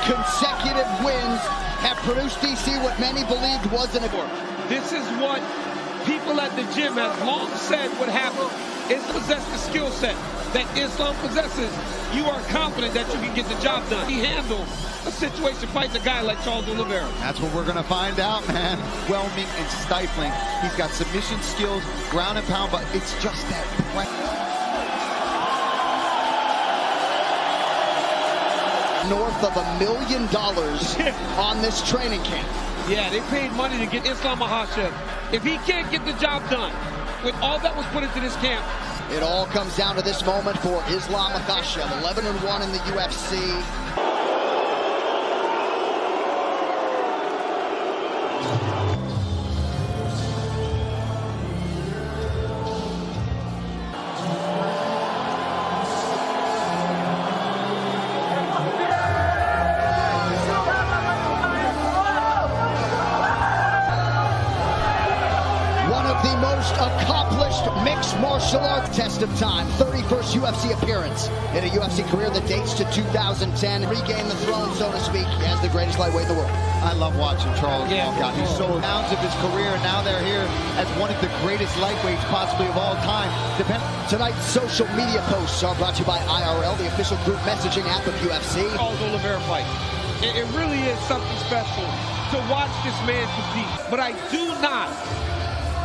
consecutive wins have produced DC what many believed wasn't a... This is what people at the gym have long said would happen. Is possess the skill set that Islam possesses. You are confident that you can get the job done. He handled a situation fighting a guy like Charles Oliveira. That's what we're going to find out, man. Whelming and stifling. He's got submission skills, ground and pound, but it's just that north of $1 million on this training camp. Yeah, they paid money to get Islam Makhachev. If he can't get the job done with all that was put into this camp. It all comes down to this moment for Islam Makhachev, 11-1 in the UFC. The most accomplished mixed martial arts test of time. 31st UFC appearance in a UFC career that dates to 2010. Regain the throne, so to speak, as the greatest lightweight in the world. I love watching Charles walk out. He's so pounds of his career, and now they're here as one of the greatest lightweights possibly of all time. Tonight's social media posts are brought to you by IRL, the official group messaging app of UFC. Charles Oliveira fight. It really is something special to watch this man compete. But I do not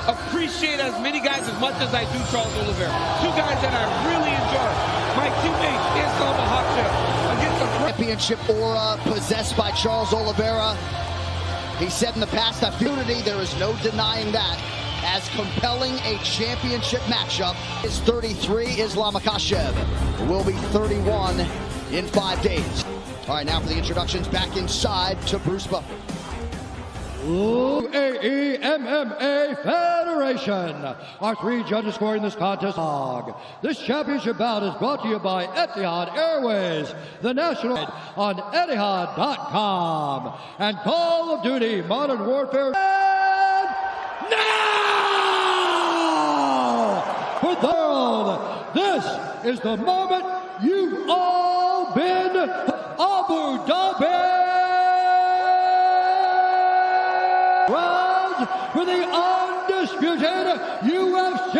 appreciate as many guys as much as I do Charles Oliveira. Two guys that I really enjoy. My teammate, Islam Makhachev, against the championship aura possessed by Charles Oliveira. He said in the past that unity, there is no denying that. As compelling a championship matchup is 33. Islam Makhachev will be 31 in 5 days. All right, now for the introductions, back inside to Bruce Buffer. UAE MMA Federation. Our 3 judges scoring this contest. This championship bout is brought to you by Etihad Airways, the national on Etihad.com, and Call of Duty Modern Warfare. And now for the world, this is the moment you've all been Abu Dhabi. For the undisputed UFC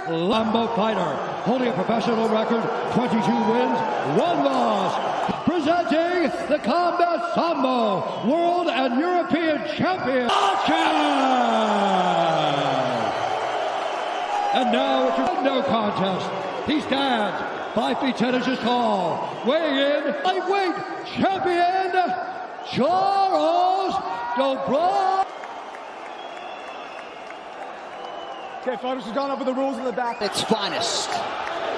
Lambo fighter, holding a professional record, 22 wins, 1 loss. Presenting the Combat Sambo World and European Champion, and now it's a no contest. He stands 5 feet 10 inches tall, weighing in lightweight champion Charles Dobrow. Okay, fighters, has gone over the rules in the back. Its finest.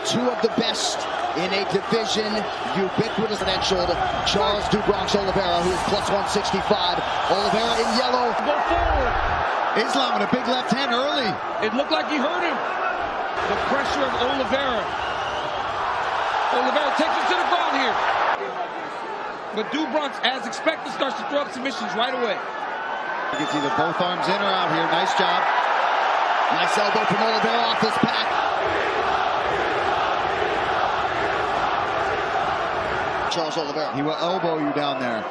2 of the best in a division, ubiquitous credentialed Charles do Bronx Oliveira, who is plus 165. Oliveira in yellow. Go forward. Islam with a big left hand early. It looked like he hurt him. The pressure of Oliveira. Oliveira takes him to the ground here. But do Bronx, as expected, starts to throw up submissions right away. You gets either both arms in or out here. Nice job. Nice elbow from Oliveira off his back. Charles Oliveira. He will elbow you down there.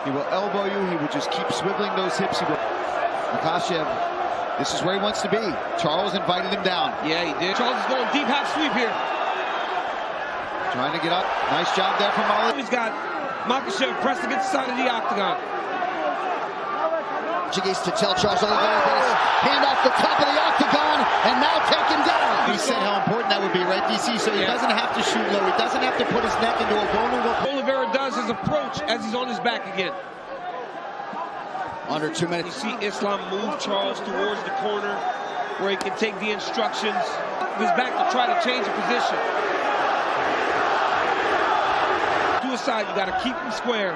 He will elbow you. He will just keep swiveling those hips. Makhachev, this is where he wants to be. Charles invited him down. Yeah, he did. Charles is going deep half sweep here. Trying to get up. Nice job there from Oliveira. He's got Makhachev pressed against the side of the octagon. Portuguese to tell Charles Oliveira this. Hand off the top of the octagon and now taken down. He said how important that would be, right, DC? So he doesn't have to shoot low. He doesn't have to put his neck into a vulnerable. Oliveira does his approach as he's on his back again. Under 2 minutes. You see Islam move Charles towards the corner where he can take the instructions of his back to try to change the position. To his side, you got to keep him square.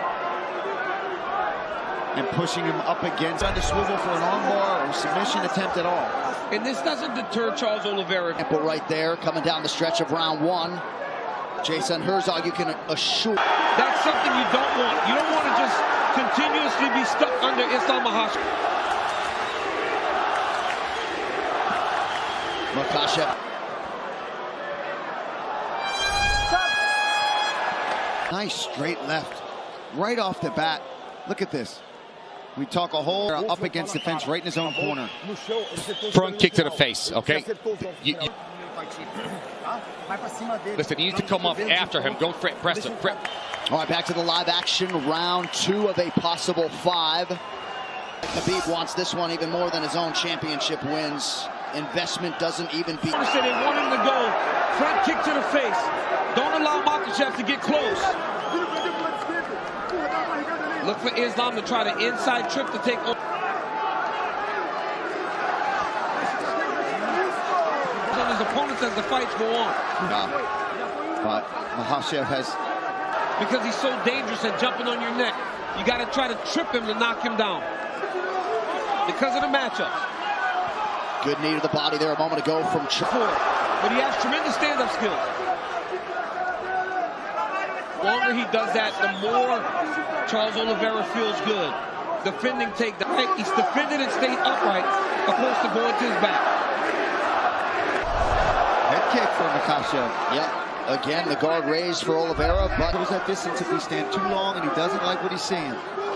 And pushing him up against, trying to swivel for an armbar or submission attempt at all. And this doesn't deter Charles Oliveira. Example right there, coming down the stretch of round 1. Jason Herzog, you can assure. That's something you don't want. You don't want to just continuously be stuck under Islam Makhachev. Makhachev. Nice straight left. right off the bat. Look at this. We talk a whole up against the fence right in his own corner. Front kick to the face, okay? Listen, you need to come up after him. Don't press him. All right, back to the live action. Round 2 of a possible 5. Khabib wants this one even more than his own championship wins. Investment doesn't even beat. They want him to go front kick to the face. Don't allow Makhachev to get close. Look for Islam to try the inside trip to take over. On his opponents as the fights go on. But Makhachev has... Because he's so dangerous at jumping on your neck. You got to try to trip him to knock him down. Because of the matchup. Good knee to the body there a moment ago from Charles. But he has tremendous stand-up skills. The longer he does that, the more Charles Oliveira feels good. Defending takedown. He's defended and stayed upright opposed to going to his back. Head kick for Makhachev. Yep. Again, the guard raised for Oliveira, but goes that distance if we stand too long and he doesn't like what he's seeing.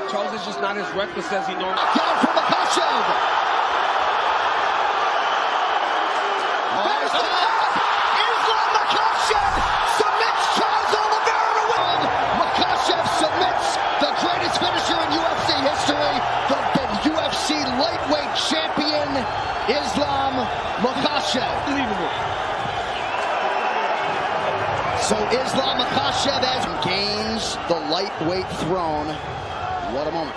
Charles is just not as reckless as he normally. Down from Makhachev. Islam Makhachev submits Charles Oliveira to win. Makhachev submits the greatest finisher in UFC history, the UFC lightweight champion, Islam Makhachev. Unbelievable. So Islam Makhachev gains the lightweight throne. What a moment.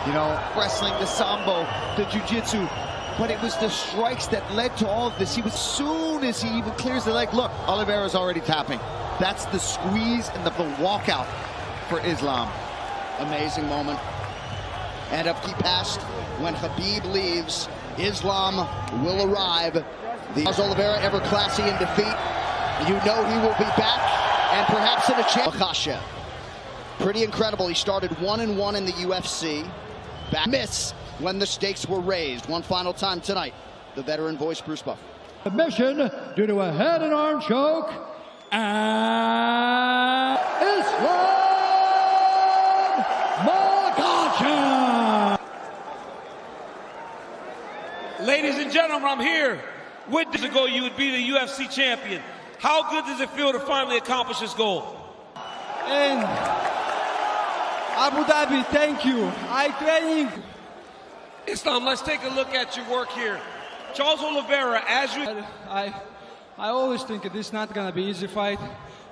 You know, wrestling, the sambo, the jiu-jitsu, but it was the strikes that led to all of this. He was, as soon as he even clears the leg, look, Oliveira's already tapping. That's the squeeze and the walkout for Islam. Amazing moment. And if he passed, when Khabib leaves, Islam will arrive. Charles Oliveira, ever classy in defeat. You know he will be back, and perhaps in a chance. Makhachev, pretty incredible. He started 1-1 in the UFC. Back miss when the stakes were raised. One final time tonight. The veteran voice, Bruce Buffer. Submission due to a head and arm choke. And Islam Makhachev. Ladies and gentlemen, I'm here. With this ago, you would be the UFC champion. How good does it feel to finally accomplish this goal? And Abu Dhabi, thank you. I training. Islam, let's take a look at your work here. Charles Oliveira, as you... I always think this is not gonna be easy fight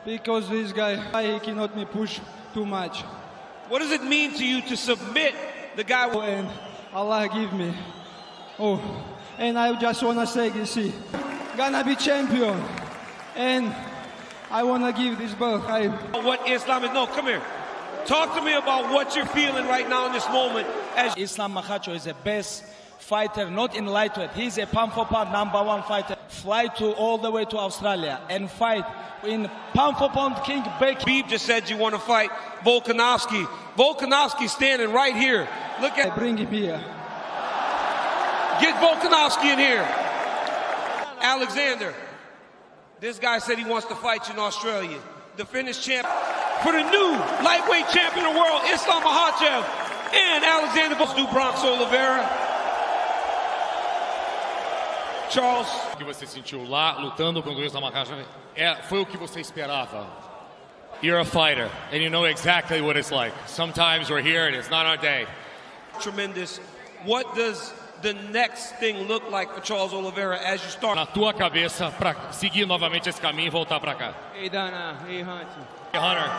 because this guy, he cannot me push too much. What does it mean to you to submit the guy? And Allah give me. Oh, and I just wanna say, you see, gonna be champion. And I wanna give this belt. What Islam is, no, come here. Talk to me about what you're feeling right now in this moment. As Islam Makhachev is the best fighter, not in lightweight. He's a pound-for-pound #1 fighter. Fly all the way to Australia and fight in pound-for-pound King Becky. Khabib just said you want to fight Volkanovski. Volkanovski standing right here. Look at. Bring him here. Get Volkanovski in here. Alexander. This guy said he wants to fight you in Australia. Defend his champ for the new lightweight champion of the world, Islam Makhachev and Alexander do Bronx Oliveira. Charles. O que você sentiu lá, lutando contra o Islam Makhachev, foi o que você esperava. You're a fighter, and you know exactly what it's like. Sometimes we're here and it's not our day. Tremendous. What does the next thing look like for Charles Oliveira as you start? Na tua cabeça, para seguir novamente esse caminho e voltar para cá. Hey Dana, hey Hunter. Hey Hunter,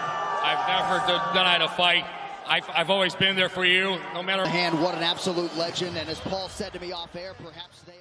I've never denied a fight. I've always been there for you, no matter. What an absolute legend, and as Paul said to me off air, perhaps they